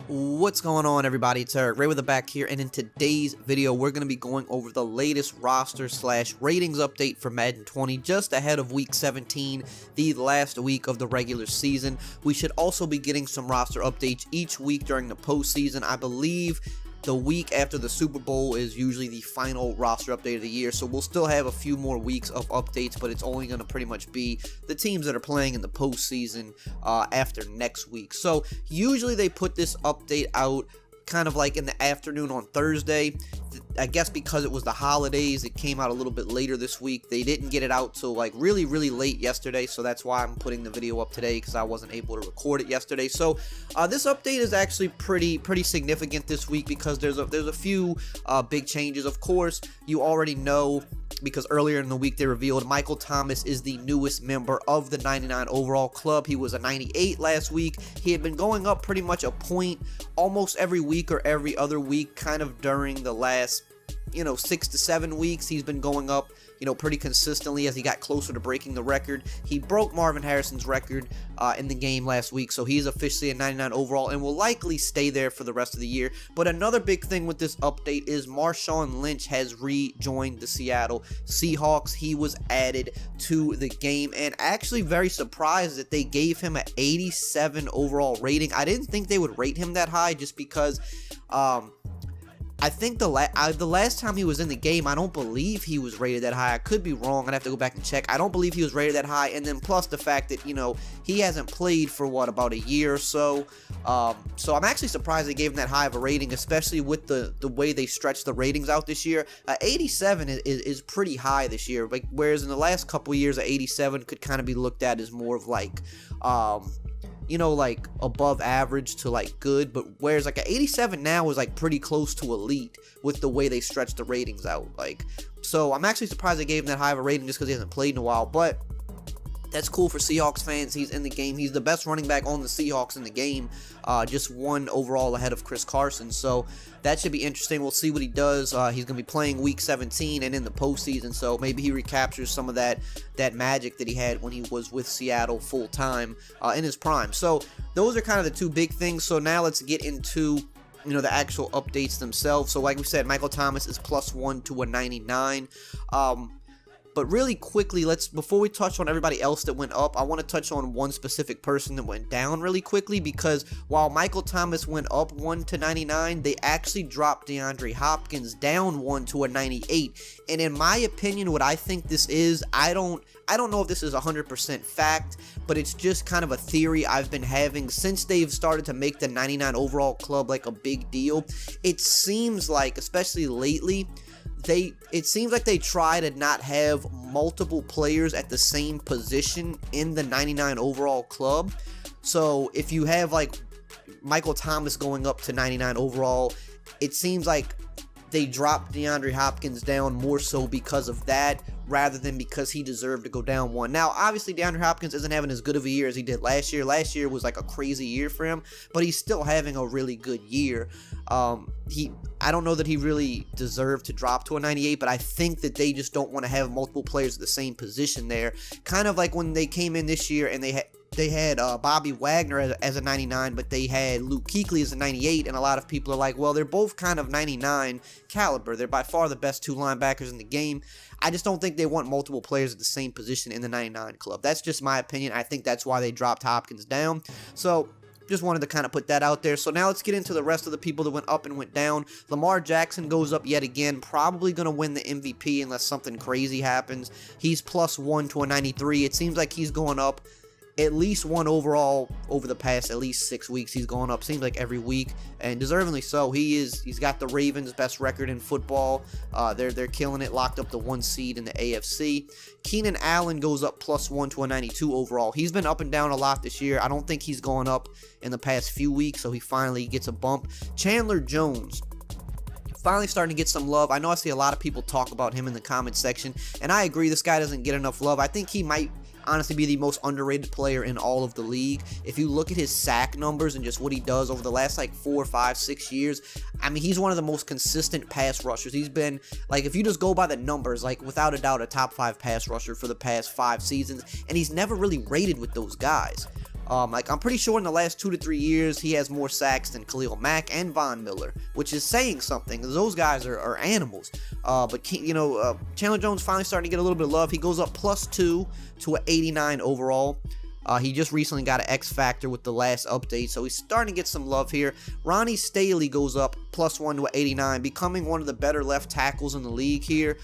What's going on, everybody? It's EricRayweather back here, and in today's video we're going to be going over the latest roster / ratings update for Madden 20 just ahead of week 17, the last week of the regular season. We should also be getting some roster updates each week during the postseason. I believe the week after the Super Bowl is usually the final roster update of the year, so we'll still have a few more weeks of updates, but it's only going to pretty much be the teams that are playing in the postseason after next week. So usually they put this update out kind of like in the afternoon on Thursday. I guess because it was the holidays, it came out a little bit later this week. They didn't get it out till like really late yesterday, so that's why I'm putting the video up today, because I wasn't able to record it yesterday. So this update is actually pretty significant this week, because there's a few big changes. Of course, you already know, because earlier in the week they revealed Michael Thomas is the newest member of the 99 overall club. He was a 98 last week. He had been going up pretty much a point almost every week or every other week, kind of during the last 6 to 7 weeks. He's been going up pretty consistently as he got closer to breaking the record. He broke Marvin Harrison's record in the game last week, so he's officially a 99 overall and will likely stay there for the rest of the year. But another big thing with this update is Marshawn Lynch has rejoined the Seattle Seahawks. He was added to the game, and actually very surprised that they gave him an 87 overall rating. I didn't think they would rate him that high, just because I think the last time he was in the game, I don't believe he was rated that high. I could be wrong. I'd have to go back and check. I don't believe he was rated that high. And then plus the fact that, he hasn't played for, about a year or so. So I'm actually surprised they gave him that high of a rating, especially with the way they stretched the ratings out this year. 87 is pretty high this year. Like, whereas in the last couple of years, 87 could kind of be looked at as more of like like above average to like good, but whereas like an 87 now is like pretty close to elite with the way they stretch the ratings out. So I'm actually surprised they gave him that high of a rating just because he hasn't played in a while, but that's cool for Seahawks fans. He's in the game. He's the best running back on the Seahawks in the game, just one overall ahead of Chris Carson. So that should be interesting. We'll see what he does. He's going to be playing week 17 and in the postseason, so maybe he recaptures some of that magic that he had when he was with Seattle full time in his prime. So those are kind of the two big things. So now let's get into the actual updates themselves. So like we said, Michael Thomas is +1 to a 99. But really quickly, before we touch on everybody else that went up, I want to touch on one specific person that went down really quickly, because while Michael Thomas went up 1 to 99, they actually dropped Deandre Hopkins down 1 to a 98. And in my opinion, what I think this is, I don't know if this is 100% fact, but it's just kind of a theory I've been having since they've started to make the 99 overall club like a big deal. It seems like, especially lately, it seems like they try to not have multiple players at the same position in the 99 overall club. So if you have like Michael Thomas going up to 99 overall, it seems like they dropped DeAndre Hopkins down more so because of that, rather than because he deserved to go down one. Now, obviously, DeAndre Hopkins isn't having as good of a year as he did last year. Last year was like a crazy year for him, but he's still having a really good year. I don't know that he really deserved to drop to a 98, but I think that they just don't want to have multiple players at the same position there. Kind of like when they came in this year and they had Bobby Wagner as a 99, but they had Luke Kuechly as a 98, and a lot of people are like, well, they're both kind of 99 caliber. They're by far the best two linebackers in the game. I just don't think they want multiple players at the same position in the 99 club. That's just my opinion. I think that's why they dropped Hopkins down. So just wanted to kind of put that out there. So now let's get into the rest of the people that went up and went down. Lamar Jackson goes up yet again, probably going to win the MVP unless something crazy happens. He's +1 to a 93. It seems like he's going up at least one overall over the past at least 6 weeks. He's going up, seems like every week, and deservingly so. He's got the Ravens' best record in football. They're killing it, locked up the 1 seed in the AFC. Keenan Allen goes up +1 to a 92 overall. He's been up and down a lot this year. I don't think he's going up in the past few weeks, so he finally gets a bump. Chandler Jones finally starting to get some love. I know I see a lot of people talk about him in the comment section, and I agree, this guy doesn't get enough love. I think he might honestly be the most underrated player in all of the league. If you look at his sack numbers and just what he does over the last like 4, 5, 6 years, I mean, he's one of the most consistent pass rushers. He's been, like, if you just go by the numbers, like, without a doubt, a top 5 pass rusher for the past 5 seasons, and he's never really rated with those guys. Like, I'm pretty sure in the last 2 to 3 years, he has more sacks than Khalil Mack and Von Miller, which is saying something. Those guys are animals. But Chandler Jones finally starting to get a little bit of love. He goes up +2 to an 89 overall. He just recently got an X Factor with the last update, so he's starting to get some love here. Ronnie Staley goes up +1 to an 89, becoming one of the better left tackles in the league here.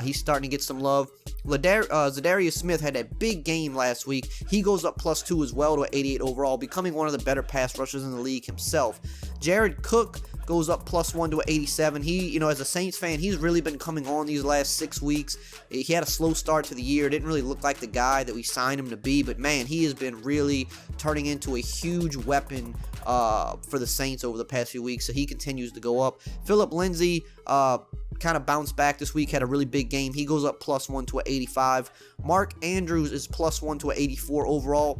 He's starting to get some love. Zadarius Smith had a big game last week. He goes up +2 as well to an 88 overall, becoming one of the better pass rushers in the league himself. Jared Cook goes up +1 to an 87. He, as a Saints fan, he's really been coming on these last 6 weeks. He had a slow start to the year. Didn't really look like the guy that we signed him to be, but man, he has been really turning into a huge weapon for the Saints over the past few weeks, so he continues to go up. Phillip Lindsay kind of bounced back this week, had a really big game. He goes up +1 to an 85. Mark Andrews is +1 to an 84 overall.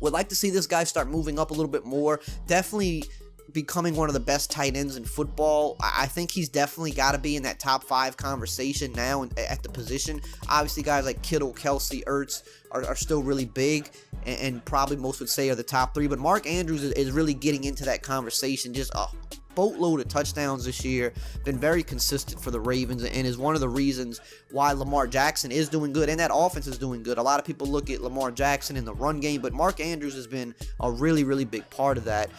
Would like to see this guy start moving up a little bit more. Definitely becoming one of the best tight ends in football. I think he's definitely got to be in that top 5 conversation now at the position. Obviously, guys like Kittle, Kelsey, Ertz are still really big, and probably most would say are the top 3. But Mark Andrews is really getting into that conversation. Just a boatload of touchdowns this year. Been very consistent for the Ravens, and is one of the reasons why Lamar Jackson is doing good and that offense is doing good. A lot of people look at Lamar Jackson in the run game, but Mark Andrews has been a really, really big part of that.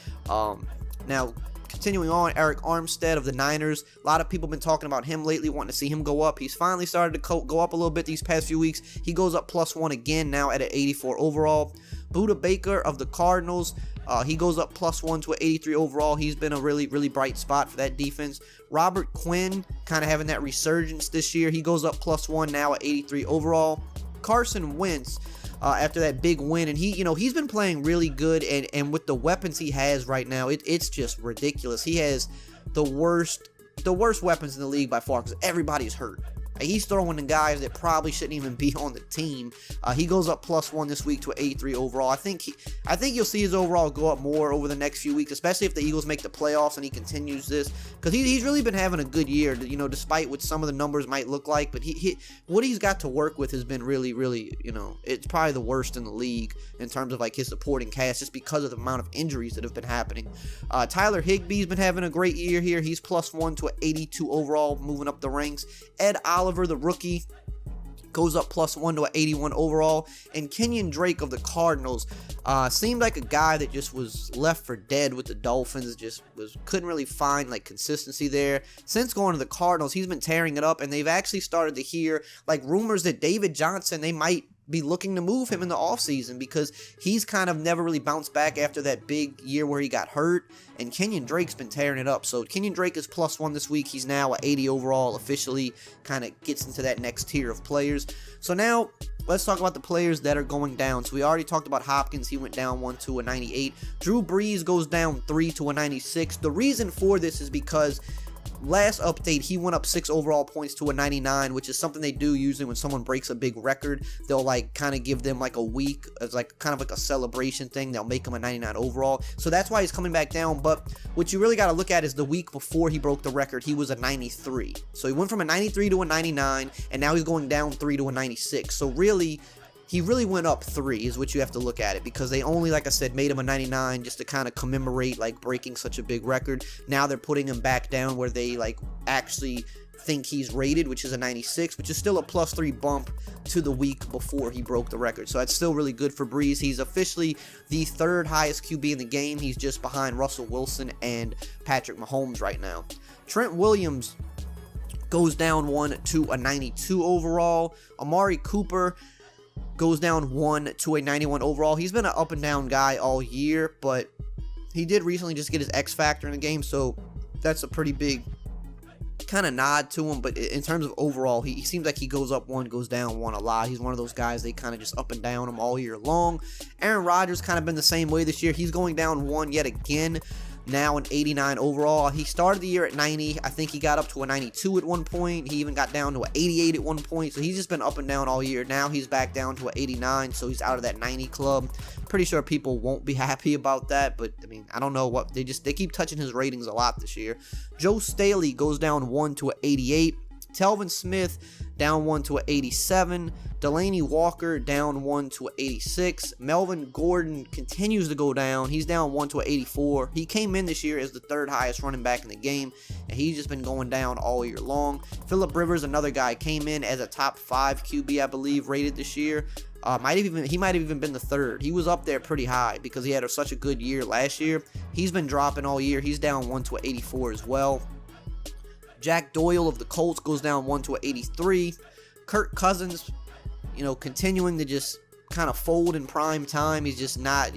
Now, continuing on, Arik Armstead of the Niners. A lot of people have been talking about him lately, wanting to see him go up. He's finally started to go up a little bit these past few weeks. He goes up +1 again, now at an 84 overall. Budda Baker of the Cardinals. He goes up +1 to an 83 overall. He's been a really, really bright spot for that defense. Robert Quinn kind of having that resurgence this year. He goes up +1 now at 83 overall. Carson Wentz, after that big win, and he's been playing really good, and with the weapons he has right now, it's just ridiculous. He has the worst weapons in the league by far, because everybody's hurt. He's throwing the guys that probably shouldn't even be on the team. He goes up +1 this week to an 83 overall. I think you'll see his overall go up more over the next few weeks, especially if the Eagles make the playoffs and he continues this, because he's really been having a good year, despite what some of the numbers might look like. But what he's got to work with has been really, really, it's probably the worst in the league in terms of like his supporting cast, just because of the amount of injuries that have been happening. Tyler Higbee's been having a great year here. He's +1 to an 82 overall, moving up the ranks. Ed Oliver, the rookie, goes up +1 to an 81 overall. And Kenyon Drake of the Cardinals seemed like a guy that just was left for dead with the Dolphins. Couldn't really find like consistency there. Since going to the Cardinals, he's been tearing it up, and they've actually started to hear like rumors that David Johnson, they might be looking to move him in the offseason, because he's kind of never really bounced back after that big year where he got hurt, and Kenyon Drake's been tearing it up. So Kenyon Drake is +1 this week. He's now at 80 overall, officially kind of gets into that next tier of players. So now let's talk about the players that are going down. So we already talked about Hopkins. He went down 1 to a 98. Drew Brees goes down 3 to a 96. The reason for this is because last update, he went up 6 overall points to a 99, which is something they do usually when someone breaks a big record. They'll like kind of give them like a week as like kind of like a celebration thing. They'll make him a 99 overall. So that's why he's coming back down. But what you really got to look at is the week before he broke the record, he was a 93. So he went from a 93 to a 99, and now he's going down 3 to a 96. So really, he really went up 3 is what you have to look at it, because they only, like I said, made him a 99 just to kind of commemorate like breaking such a big record. Now they're putting him back down where they like actually think he's rated, which is a 96, which is still a +3 bump to the week before he broke the record. So that's still really good for Brees. He's officially the 3rd highest QB in the game. He's just behind Russell Wilson and Patrick Mahomes right now. Trent Williams goes down 1 to a 92 overall. Amari Cooper goes down 1 to a 91 overall. He's been an up and down guy all year, but he did recently just get his X Factor in the game, so that's a pretty big kind of nod to him. But in terms of overall, he seems like he goes up 1, goes down 1 a lot. He's one of those guys, they kind of just up and down him all year long. Aaron Rodgers kind of been the same way this year. He's going down 1 yet again, now an 89 overall. He started the year at 90. I think he got up to a 92 at one point. He even got down to an 88 at one point. So he's just been up and down all year. Now he's back down to an 89, so he's out of that 90 club. Pretty sure people won't be happy about that, but I mean, I don't know what they keep touching his ratings a lot this year. Joe Staley goes down 1 to an 88. Telvin Smith down 1 to an 87. Delaney Walker down 1 to an 86. Melvin Gordon continues to go down. He's down 1 to an 84. He came in this year as the 3rd highest running back in the game, and he's just been going down all year long. Phillip Rivers, another guy, came in as a top 5 QB, I believe, rated this year. He might have even been the 3rd. He was up there pretty high because he had such a good year last year. He's been dropping all year. He's down 1 to an 84 as well. Jack Doyle of the Colts goes down 1 to an 83. Kirk Cousins, continuing to just kind of fold in prime time. He's just not,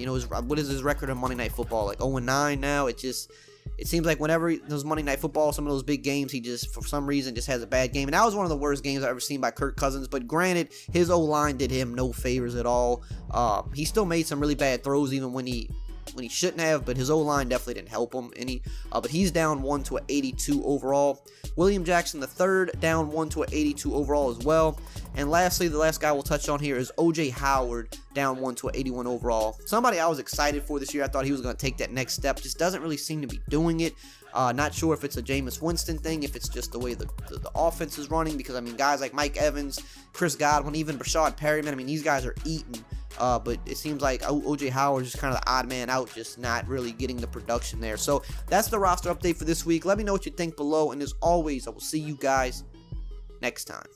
what is his record on Monday Night Football? Like 0-9 now. It seems like whenever those Monday Night Football, some of those big games, he just, for some reason, just has a bad game. And that was one of the worst games I've ever seen by Kirk Cousins. But granted, his O-line did him no favors at all. He still made some really bad throws even when he shouldn't have, but his O-line definitely didn't help him any. But he's down 1 to an 82 overall. William Jackson III down 1 to an 82 overall as well. And lastly, the last guy we'll touch on here is O.J. Howard, down 1 to an 81 overall. Somebody I was excited for this year. I thought he was going to take that next step. Just doesn't really seem to be doing it. Not sure if it's a Jameis Winston thing, if it's just the way the offense is running. Because, guys like Mike Evans, Chris Godwin, even Rashad Perryman, these guys are eating. But it seems like O.J. Howard is just kind of the odd man out, just not really getting the production there. So that's the roster update for this week. Let me know what you think below. And as always, I will see you guys next time.